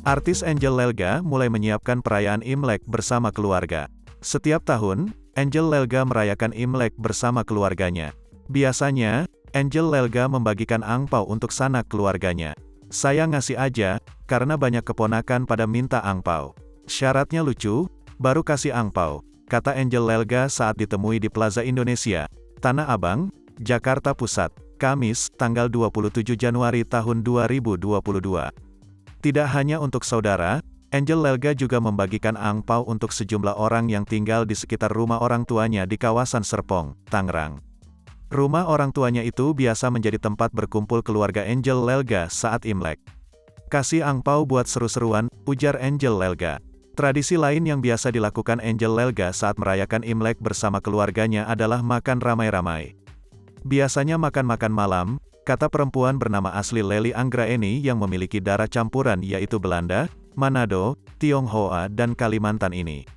Artis Angel Lelga mulai menyiapkan perayaan Imlek bersama keluarga. Setiap tahun, Angel Lelga merayakan Imlek bersama keluarganya. Biasanya, Angel Lelga membagikan angpau untuk sanak keluarganya. "Saya ngasih aja, karena banyak keponakan pada minta angpau. Syaratnya lucu, baru kasih angpau," kata Angel Lelga saat ditemui di Plaza Indonesia, Tanah Abang, Jakarta Pusat, Kamis, tanggal 27 Januari tahun 2022. Tidak hanya untuk saudara, Angel Lelga juga membagikan angpau untuk sejumlah orang yang tinggal di sekitar rumah orang tuanya di kawasan Serpong, Tangerang. Rumah orang tuanya itu biasa menjadi tempat berkumpul keluarga Angel Lelga saat Imlek. "Kasih angpau buat seru-seruan," ujar Angel Lelga. Tradisi lain yang biasa dilakukan Angel Lelga saat merayakan Imlek bersama keluarganya adalah makan ramai-ramai. "Biasanya makan-makan malam," kata perempuan bernama asli Lely Anggraeni yang memiliki darah campuran yaitu Belanda, Manado, Tionghoa dan Kalimantan ini.